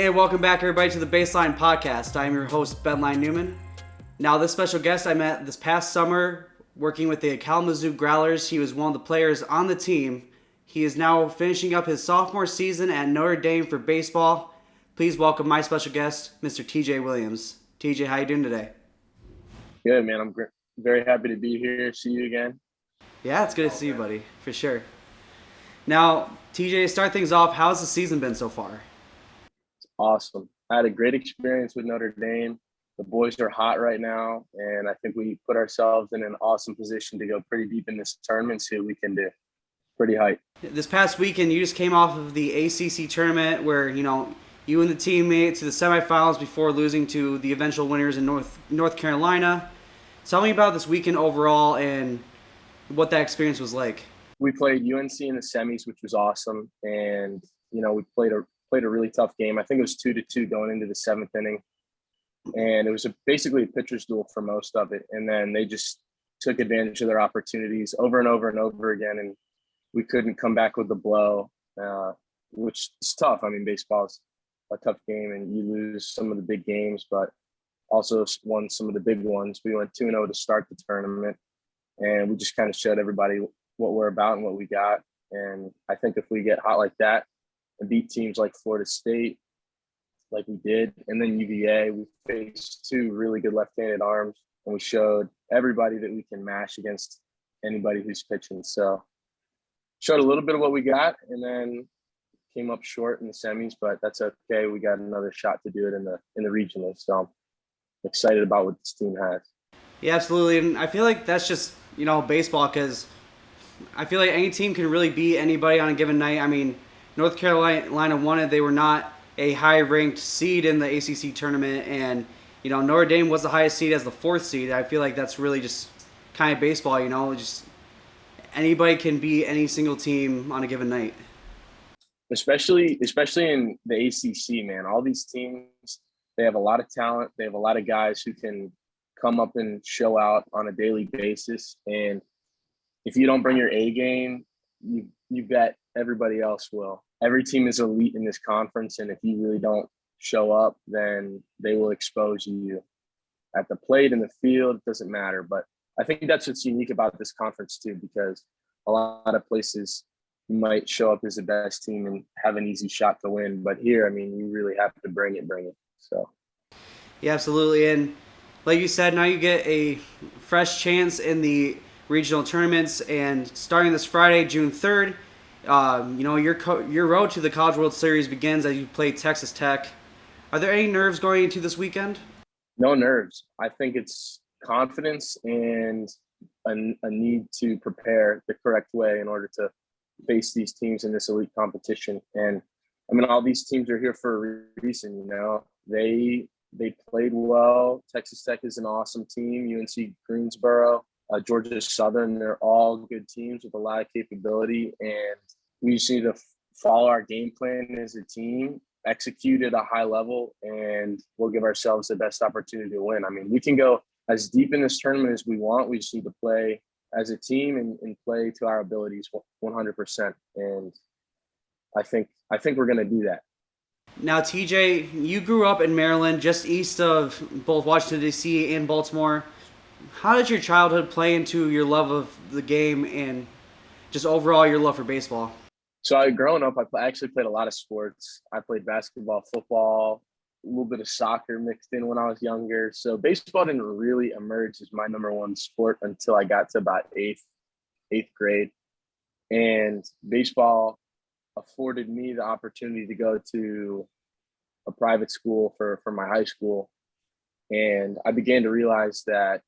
Hey, welcome back everybody to the BaseLINE podcast. I'm your host, Ben Newman. Now, this special guest I met this past summer working with the Kalamazoo Growlers. He was one of the players on the team. He is now finishing up his sophomore season at Notre Dame for baseball. Please welcome my special guest, Mr. TJ Williams. TJ, how you doing today? Good, man. I'm very happy to be here. See you again. Yeah, it's good to see you, buddy, for sure. Now, TJ, to start things off, how's the season been so far? Awesome. I had a great experience with Notre Dame. The boys are hot right now, and I think we put ourselves in an awesome position to go pretty deep in this tournament, see what we can do. Pretty hype. This past weekend, you just came off of the ACC Tournament where, you and the team made it to the semifinals before losing to the eventual winners in North Carolina. Tell me about this weekend overall and what that experience was like. We played UNC in the semis, which was awesome, and we played a really tough game. I think it was 2-2 going into the seventh inning, and it was basically a pitcher's duel for most of it. And then they just took advantage of their opportunities over and over and over again, and we couldn't come back with the blow, which is tough. I mean, baseball is a tough game, and you lose some of the big games, but also won some of the big ones. We went 2-0 to start the tournament, and we just kind of showed everybody what we're about and what we got. And I think if we get hot like that and beat teams like Florida State, like we did, and then UVA, we faced two really good left-handed arms, and we showed everybody that we can mash against anybody who's pitching. So showed a little bit of what we got, and then came up short in the semis, but that's okay. We got another shot to do it in the regionals. So I'm excited about what this team has. Yeah, absolutely. And I feel like that's just, baseball, because I feel like any team can really beat anybody on a given night. I mean, North Carolina won it. They were not a high-ranked seed in the ACC tournament, and, Notre Dame was the highest seed as the fourth seed. I feel like that's really just kind of baseball, just anybody can beat any single team on a given night. Especially in the ACC, man. All these teams, they have a lot of talent. They have a lot of guys who can come up and show out on a daily basis. And if you don't bring your A game, you bet everybody else will. Every team is elite in this conference, and if you really don't show up, then they will expose you at the plate, in the field. It doesn't matter. But I think that's what's unique about this conference too, because a lot of places you might show up as the best team and have an easy shot to win. But here, I mean, you really have to bring it. So. Yeah, absolutely. And like you said, now you get a fresh chance in the regional tournaments, and starting this Friday, June 3rd, your road to the College World Series begins as you play Texas Tech. Are there any nerves going into this weekend? No nerves. I think it's confidence and a need to prepare the correct way in order to face these teams in this elite competition. And I mean, all these teams are here for a reason. They played well. Texas Tech is an awesome team. UNC Greensboro, Georgia Southern, they're all good teams with a lot of capability, and we just need to follow our game plan as a team, execute at a high level, and we'll give ourselves the best opportunity to win. I mean, we can go as deep in this tournament as we want. We just need to play as a team and play to our abilities 100%. And I think we're going to do that. Now, TJ, you grew up in Maryland, just east of both Washington, D.C. and Baltimore. How did your childhood play into your love of the game and just overall your love for baseball? So growing up, I actually played a lot of sports. I played basketball, football, a little bit of soccer mixed in when I was younger. So baseball didn't really emerge as my number one sport until I got to about eighth grade. And baseball afforded me the opportunity to go to a private school for my high school. And I began to realize that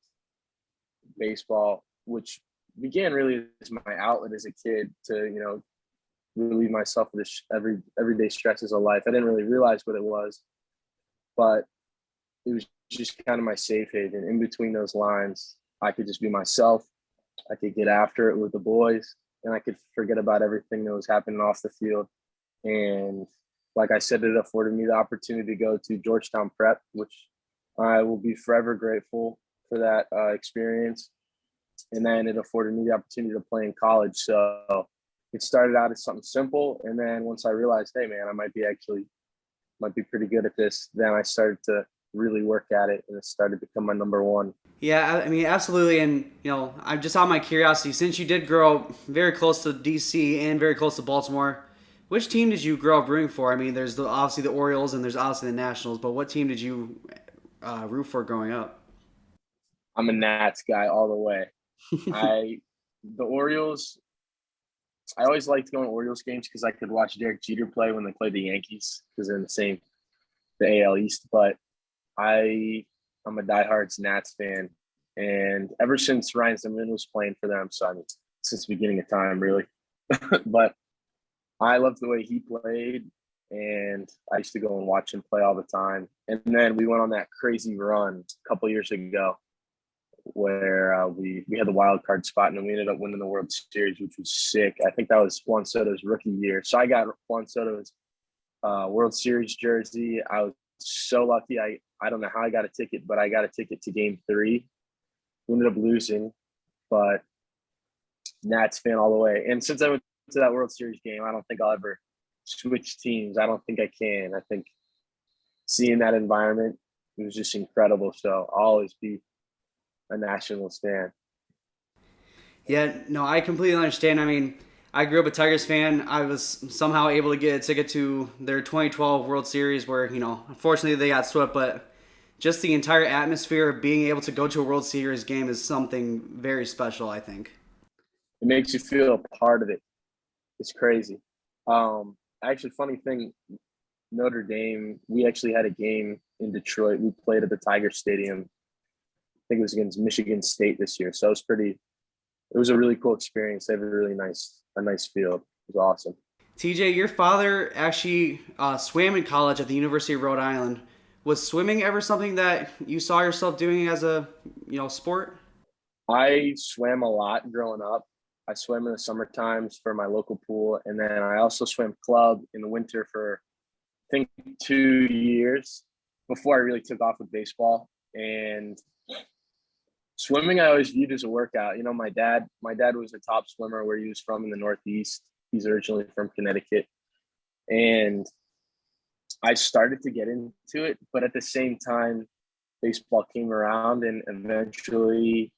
baseball, which began really as my outlet as a kid to, relieve myself of this everyday stresses of life. I didn't really realize what it was, but it was just kind of my safe haven. In between those lines, I could just be myself. I could get after it with the boys, and I could forget about everything that was happening off the field. And like I said, it afforded me the opportunity to go to Georgetown Prep, which I will be forever grateful for that experience. And then it afforded me the opportunity to play in college. So it started out as something simple. And then once I realized, hey, man, I might be actually might be pretty good at this. Then I started to really work at it, and it started to become my number one. Yeah, I mean, absolutely. And, I'm just on my curiosity, since you did grow up very close to DC and very close to Baltimore, which team did you grow up rooting for? I mean, there's obviously the Orioles and there's obviously the Nationals, but what team did you root for growing up? I'm a Nats guy all the way. The Orioles, I always liked going to Orioles games because I could watch Derek Jeter play when they played the Yankees because they're in the AL East. But I'm a diehard Nats fan, and ever since Ryan Zimmerman was playing for them, so I mean, since the beginning of time, really. But I loved the way he played, and I used to go and watch him play all the time. And then we went on that crazy run a couple years ago where we had the wild card spot, and then we ended up winning the World Series, which was sick. I think that was Juan Soto's rookie year. So I got Juan Soto's World Series jersey. I was so lucky. I don't know how I got a ticket, but I got a ticket to Game 3. We ended up losing, but Nats fan all the way. And since I went to that World Series game, I don't think I'll ever switch teams. I don't think I can. I think seeing that environment, it was just incredible. So I'll always be a Nationals fan. Yeah, no, I completely understand. I mean, I grew up a Tigers fan. I was somehow able to get a ticket to their 2012 World Series where, unfortunately they got swept, but just the entire atmosphere of being able to go to a World Series game is something very special, I think. It makes you feel a part of it. It's crazy. Actually, funny thing, Notre Dame, we actually had a game in Detroit. We played at the Tiger Stadium. I think it was against Michigan State this year. So it was a really cool experience. They have a nice field. It was awesome. TJ, your father actually swam in college at the University of Rhode Island. Was swimming ever something that you saw yourself doing as a sport? I swam a lot growing up. I swam in the summer times for my local pool, and then I also swam club in the winter for I think 2 years before I really took off with baseball. And swimming I always viewed as a workout. My dad was a top swimmer where he was from in the Northeast. He's originally from Connecticut. And I started to get into it, but at the same time, baseball came around and eventually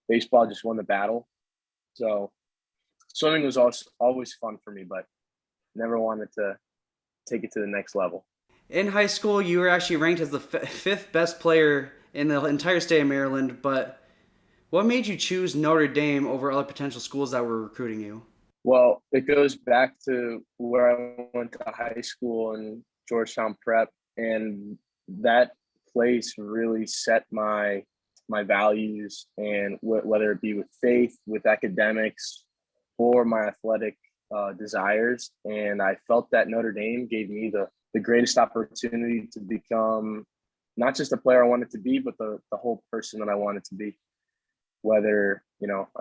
baseball just won the battle. So swimming was always fun for me, but never wanted to take it to the next level. In high school, you were actually ranked as the fifth best player in the entire state of Maryland, but what made you choose Notre Dame over other potential schools that were recruiting you? Well, it goes back to where I went to high school in Georgetown Prep, and that place really set my values, and whether it be with faith, with academics, or my athletic desires. And I felt that Notre Dame gave me the greatest opportunity to become not just the player I wanted to be, but the whole person that I wanted to be, whether,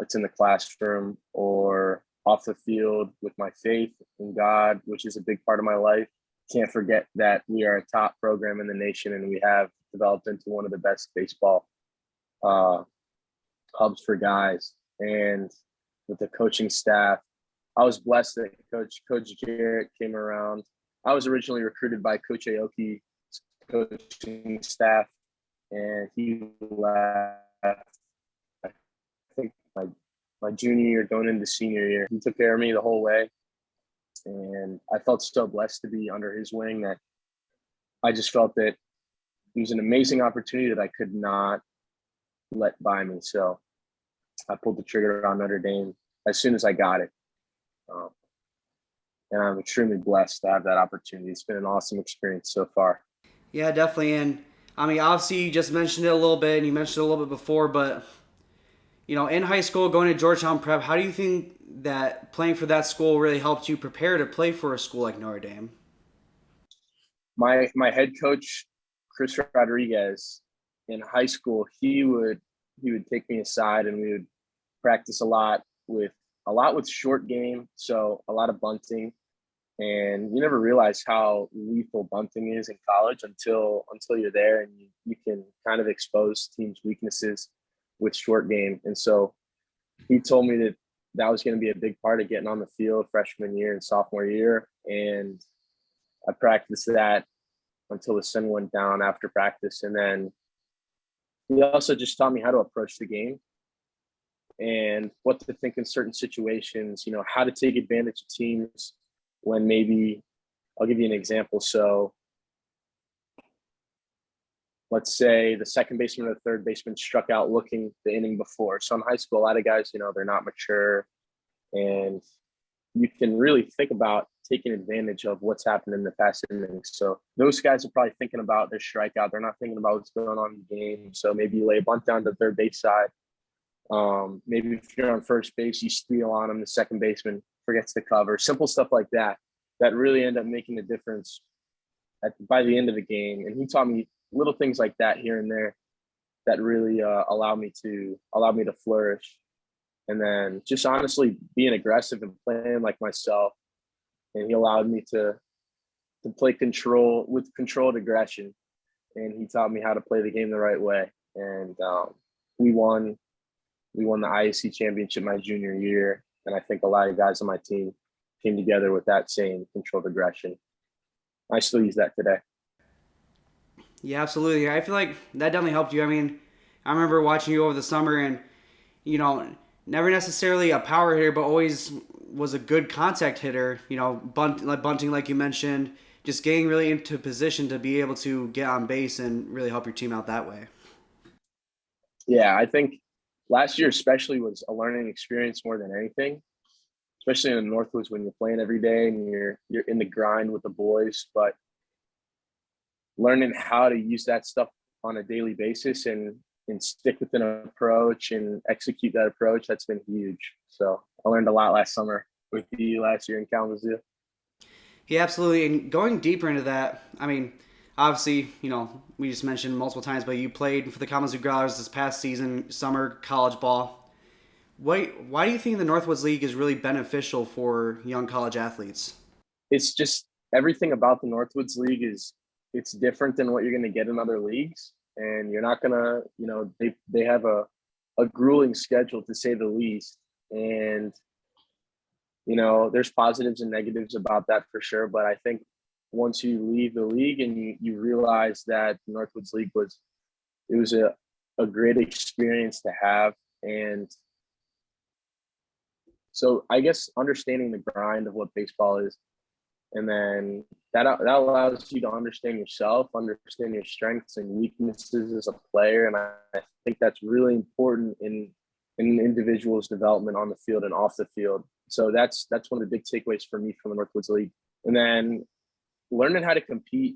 it's in the classroom or off the field with my faith in God, which is a big part of my life. Can't forget that we are a top program in the nation, and we have developed into one of the best baseball hubs for guys. And with the coaching staff, I was blessed that Coach Garrett came around. I was originally recruited by Coach Aoki's coaching staff, and he left, I think, my junior year going into senior year. He took care of me the whole way, and I felt so blessed to be under his wing that I just felt that it was an amazing opportunity that I could not let by me. So I pulled the trigger on Notre Dame as soon as I got it. And I'm extremely blessed to have that opportunity. It's been an awesome experience so far. Yeah, definitely. And I mean, obviously, you just mentioned it a little bit, and you mentioned it a little bit before, but in high school, going to Georgetown Prep, how do you think that playing for that school really helped you prepare to play for a school like Notre Dame? My head coach, Chris Rodriguez, in high school, he would take me aside, and we would practice a lot with short game, so a lot of bunting. And you never realize how lethal bunting is in college until you're there, and you can kind of expose teams' weaknesses with short game. And so he told me that was going to be a big part of getting on the field freshman year and sophomore year. And I practiced that until the sun went down after practice. And then he also just taught me how to approach the game and what to think in certain situations, how to take advantage of teams when maybe I'll give you an example. So let's say the second baseman or the third baseman struck out looking the inning before. So in high school, a lot of guys, they're not mature, and you can really think about taking advantage of what's happened in the past innings. So those guys are probably thinking about their strikeout. They're not thinking about what's going on in the game. So maybe you lay a bunt down to the third base side. Maybe if you're on first base, you steal on them. The second baseman forgets to cover. Simple stuff like that really end up making a difference by the end of the game. And he taught me little things like that here and there that really allow me to flourish. And then just honestly being aggressive and playing like myself. And he allowed me to play with controlled aggression. And he taught me how to play the game the right way. And we won the IAC championship my junior year. And I think a lot of guys on my team came together with that same controlled aggression. I still use that today. Yeah, absolutely. I feel like that definitely helped you. I mean, I remember watching you over the summer and, never necessarily a power hitter, but always was a good contact hitter, bunting like you mentioned, just getting really into position to be able to get on base and really help your team out that way. Yeah, I think last year especially was a learning experience more than anything, especially in the Northwoods when you're playing every day and you're in the grind with the boys, but learning how to use that stuff on a daily basis and stick with an approach and execute that approach, that's been huge. So I learned a lot last summer with you last year in Kalamazoo. Yeah, absolutely. And going deeper into that, I mean, obviously, we just mentioned multiple times, but you played for the Kalamazoo Growlers this past season, summer college ball. Why do you think the Northwoods League is really beneficial for young college athletes? It's just everything about the Northwoods League it's different than what you're going to get in other leagues. And you're not going to, they have a grueling schedule to say the least. And, there's positives and negatives about that for sure. But I think once you leave the league and you realize that the Northwoods League was a great experience to have. And so I guess understanding the grind of what baseball is, and then that allows you to understand yourself, understand your strengths and weaknesses as a player. And I think that's really important in an individual's development on the field and off the field. So that's one of the big takeaways for me from the Northwoods League. And then learning how to compete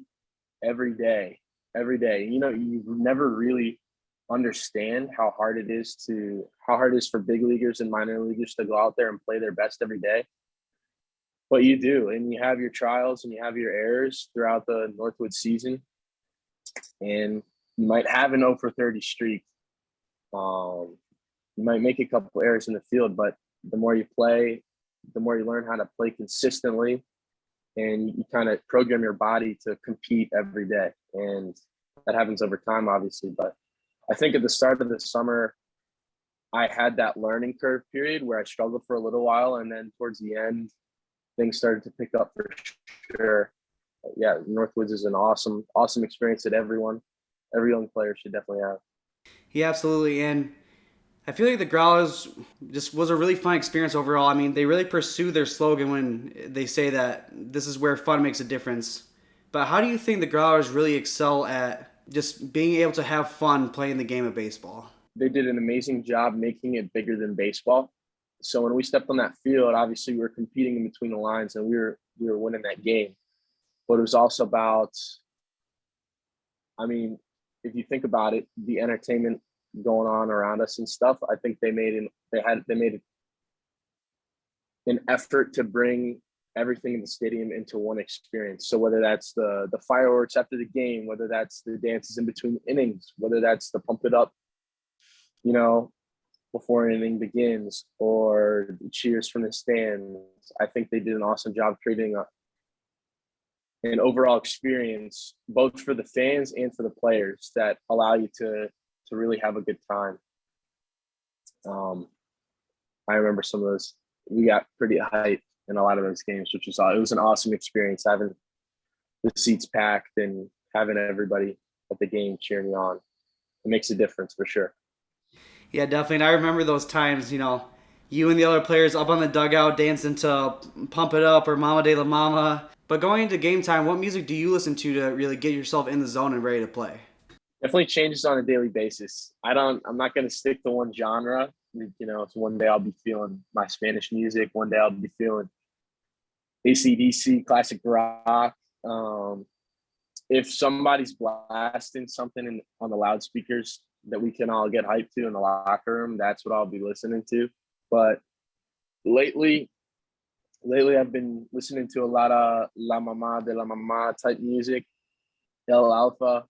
every day. You never really understand how hard it is for big leaguers and minor leaguers to go out there and play their best every day. But you do, and you have your trials and you have your errors throughout the Northwoods season, and you might have an 0 for 30 streak. You might make a couple errors in the field, but the more you play, the more you learn how to play consistently, and you kind of program your body to compete every day. And that happens over time, obviously. But I think at the start of the summer, I had that learning curve period where I struggled for a little while, and then towards the end, things started to pick up for sure. Yeah, Northwoods is an awesome experience that every young player should definitely have. Yeah, absolutely. And I feel like the Growlers just was a really fun experience overall. I mean, they really pursue their slogan when they say that this is where fun makes a difference. But how do you think the Growlers really excel at just being able to have fun playing the game of baseball? They did an amazing job making it bigger than baseball. So when we stepped on that field, obviously we were competing in between the lines and we were winning that game. But it was also about, I mean, if you think about it, the entertainment going on around us and stuff, I think they made an effort to bring everything in the stadium into one experience. So whether that's the fireworks after the game, whether that's the dances in between innings, whether that's the pump it up, before an inning begins, or cheers from the stands. I think they did an awesome job creating an overall experience, both for the fans and for the players, that allow you to really have a good time. I remember some of those. We got pretty hyped in a lot of those games, it was an awesome experience having the seats packed and having everybody at the game cheer me on. It makes a difference for sure. Yeah, definitely. And I remember those times, you and the other players up on the dugout dancing to Pump It Up or Mama de la Mama. But going into game time, what music do you listen to really get yourself in the zone and ready to play? Definitely changes on a daily basis. I'm not going to stick to one genre. It's one day I'll be feeling my Spanish music. One day I'll be feeling ACDC, classic rock. If somebody's blasting something on the loudspeakers that we can all get hyped to in the locker room, that's what I'll be listening to. But lately I've been listening to a lot of La Mama de la Mama type music, El Alfa.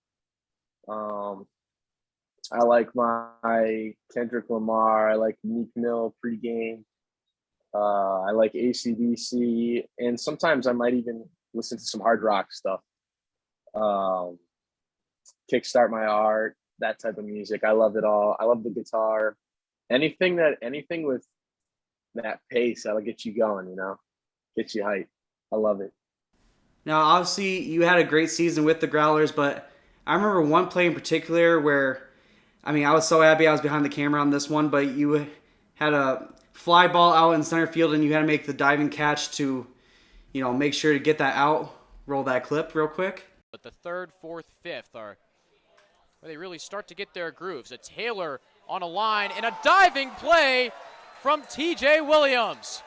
I like my Kendrick Lamar. I like Meek Mill pregame. I like AC/DC, and sometimes I might even listen to some hard rock stuff. Kickstart My Art, that type of music. I love it all. I love the guitar. Anything with that pace that'll get you going, get you hyped. I love it. Now, obviously, you had a great season with the Growlers, but I remember one play in particular where, I was so happy I was behind the camera on this one, but you had a fly ball out in center field and you had to make the diving catch to, make sure to get that out. Roll that clip real quick. But the third, fourth, fifth are where they really start to get their grooves. A Taylor on a line and a diving play from TJ Williams.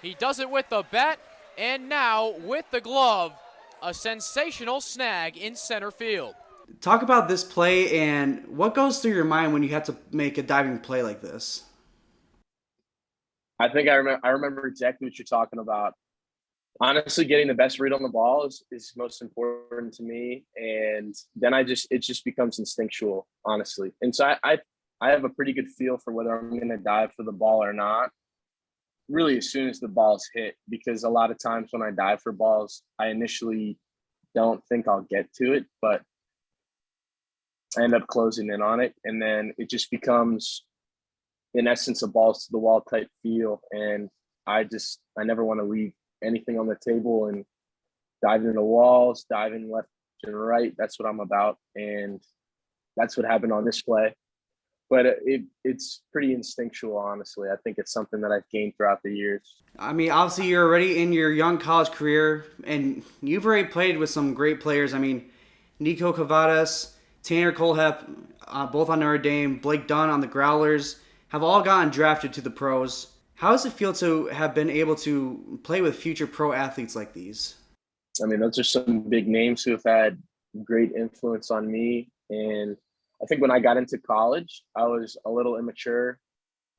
He does it with the bat and now with the glove. A sensational snag in center field. Talk about this play and what goes through your mind when you have to make a diving play like this. I think I remember exactly what you're talking about. Honestly, getting the best read on the ball is most important to me, and then it just becomes instinctual, honestly. And so I have a pretty good feel for whether I'm going to dive for the ball or not, really as soon as the ball's hit, because a lot of times when I dive for balls, I initially don't think I'll get to it, but I end up closing in on it, and then it just becomes, in essence, a balls to the wall type feel, and I never want to leave anything on the table, and diving into walls, diving left and right. That's what I'm about, and that's what happened on this play. But it's pretty instinctual, honestly. I think it's something that I've gained throughout the years. Obviously you're already in your young college career, and you've already played with some great players. Nico Cavadas, Tanner Colehep, both on Notre Dame, Blake Dunn on the Growlers, have all gotten drafted to the pros. How does it feel to have been able to play with future pro athletes like these? Those are some big names who have had great influence on me. And I think when I got into college, I was a little immature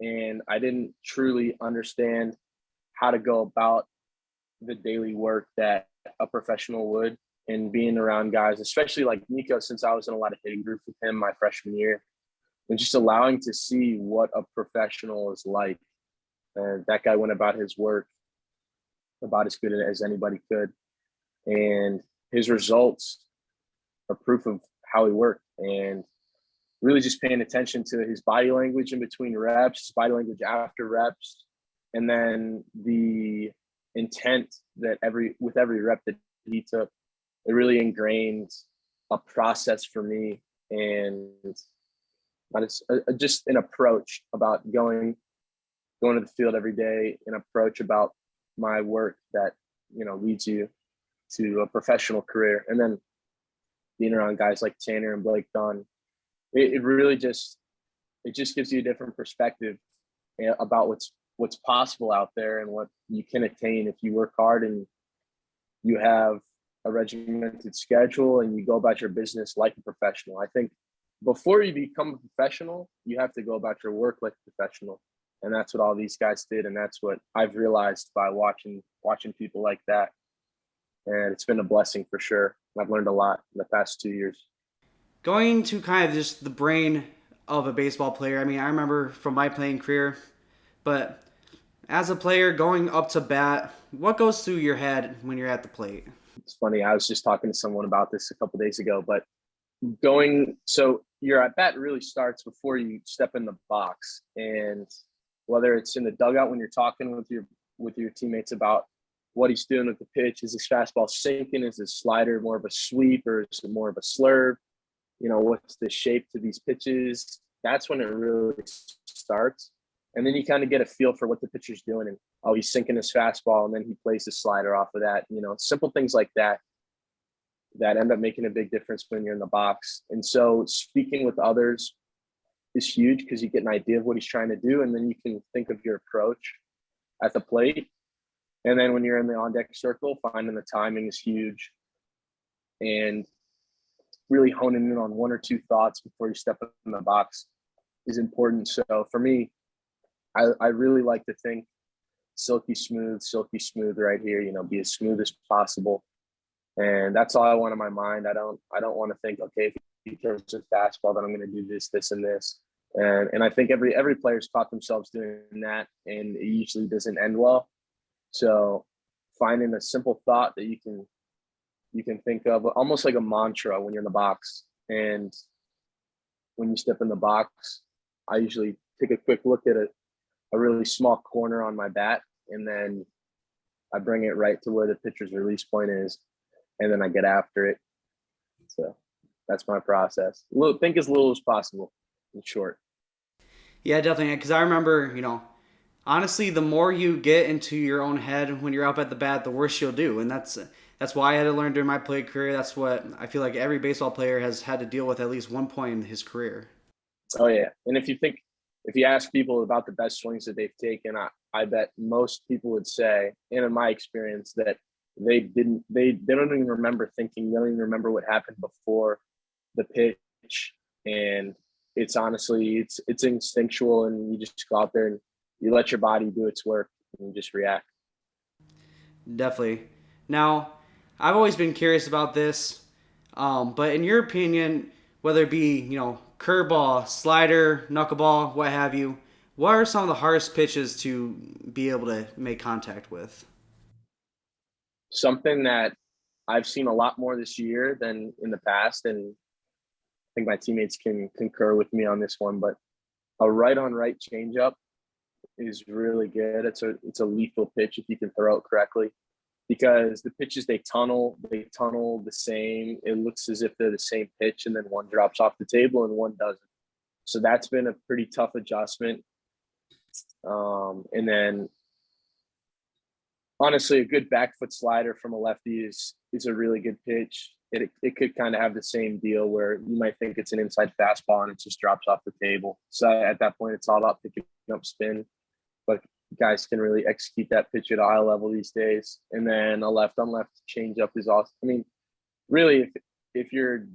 and I didn't truly understand how to go about the daily work that a professional would. And being around guys, especially like Nico, since I was in a lot of hitting groups with him my freshman year, and just allowing to see what a professional is like. And that guy went about his work about as good as anybody could. And his results are proof of how he worked. And really just paying attention to his body language in between reps, his body language after reps, and then the intent that with every rep that he took, it really ingrained a process for me, and just an approach about going to the field every day, an approach about my work that leads you to a professional career. And then being around guys like Tanner and Blake Dunn, it really just gives you a different perspective about what's possible out there and what you can attain if you work hard and you have a regimented schedule and you go about your business like a professional. I think before you become a professional, you have to go about your work like a professional. And that's what all these guys did. And that's what I've realized by watching people like that. And it's been a blessing for sure. I've learned a lot in the past 2 years. Going to kind of just the brain of a baseball player, I remember from my playing career, but as a player going up to bat, what goes through your head when you're at the plate? It's funny. I was just talking to someone about this a couple of days ago, but so your at bat really starts before you step in the box, and whether it's in the dugout when you're talking with your teammates about what he's doing with the pitch. Is his fastball sinking? Is his slider more of a sweep or is it more of a slurve? What's the shape to these pitches? That's when it really starts. And then you kind of get a feel for what the pitcher's doing. And, he's sinking his fastball, and then he plays his slider off of that. Simple things like that end up making a big difference when you're in the box. And so speaking with others is huge because you get an idea of what he's trying to do, and then you can think of your approach at the plate. And then when you're in the on-deck circle, finding the timing is huge. And really honing in on one or two thoughts before you step in the box is important. So for me, I really like to think silky smooth right here, be as smooth as possible. And that's all I want in my mind. I don't want to think, okay, if he throws a fastball, then I'm going to do this, this, and this. And I think every player's caught themselves doing that, and it usually doesn't end well. So finding a simple thought that you can think of, almost like a mantra when you're in the box. And when you step in the box, I usually take a quick look at a really small corner on my bat, and then I bring it right to where the pitcher's release point is, and then I get after it. So that's my process. Think as little as possible, in short. Yeah, definitely. Because I remember, honestly, the more you get into your own head when you're up at the bat, the worse you'll do. And that's why I had to learn during my play career. That's what I feel like every baseball player has had to deal with at least one point in his career. Oh, yeah. And if you ask people about the best swings that they've taken, I bet most people would say, and in my experience, that they don't even remember thinking, they don't even remember what happened before the pitch. And it's honestly, it's instinctual, and you just go out there and you let your body do its work and you just react. Definitely. Now, I've always been curious about this, but in your opinion, whether it be, curveball, slider, knuckleball, what have you, what are some of the hardest pitches to be able to make contact with? Something that I've seen a lot more this year than in the past, and I think my teammates can concur with me on this one, but a right-on-right changeup is really good. It's a lethal pitch if you can throw it correctly, because the pitches, they tunnel the same. It looks as if they're the same pitch, and then one drops off the table and one doesn't. So that's been a pretty tough adjustment. And then honestly, a good back foot slider from a lefty is a really good pitch. It could kind of have the same deal where you might think it's an inside fastball and it just drops off the table. So at that point, it's all about picking up spin. But guys can really execute that pitch at a high level these days. And then a left-on-left changeup is awesome. I mean, really, if you're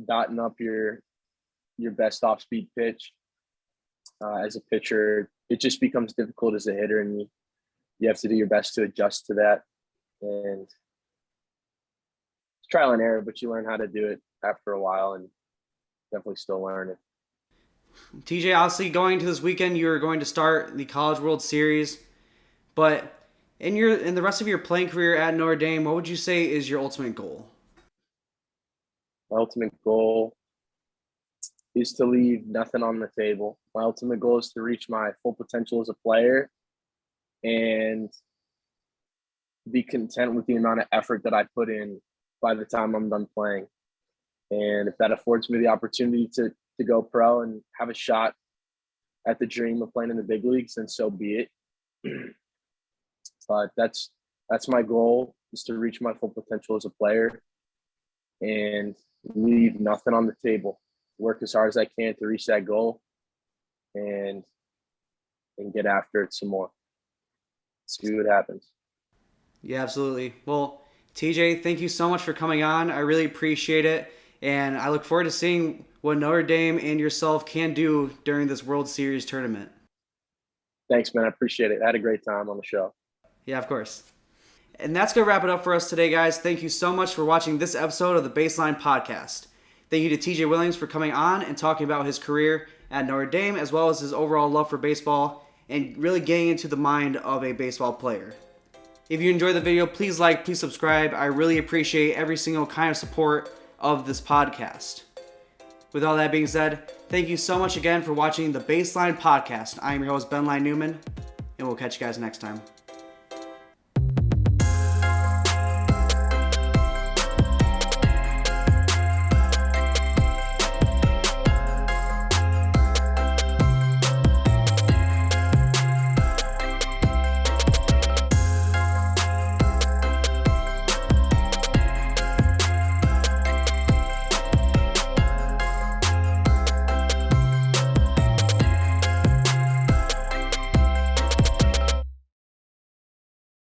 dotting up your best off-speed pitch as a pitcher, it just becomes difficult as a hitter, and you have to do your best to adjust to that. And it's trial and error, but you learn how to do it after a while, and definitely still learning. TJ, obviously going to this weekend, you're going to start the College World Series, but in the rest of your playing career at Notre Dame, what would you say is your ultimate goal? My ultimate goal is to leave nothing on the table. My ultimate goal is to reach my full potential as a player and be content with the amount of effort that I put in by the time I'm done playing. And if that affords me the opportunity to go pro and have a shot at the dream of playing in the big leagues, then so be it. But that's my goal, is to reach my full potential as a player and leave nothing on the table. Work as hard as I can to reach that goal and get after it some more. See what happens. Yeah, absolutely. Well, TJ, thank you so much for coming on. I really appreciate it. And I look forward to seeing what Notre Dame and yourself can do during this World Series tournament. Thanks, man. I appreciate it. I had a great time on the show. Yeah, of course. And that's going to wrap it up for us today, guys. Thank you so much for watching this episode of the BaseLINE podcast. Thank you to TJ Williams for coming on and talking about his career at Notre Dame, as well as his overall love for baseball and really getting into the mind of a baseball player. If you enjoyed the video, please like, please subscribe. I really appreciate every single kind of support of this podcast. With all that being said, thank you so much again for watching the BaseLINE podcast. I am your host, BaseLINE Newman, and we'll catch you guys next time.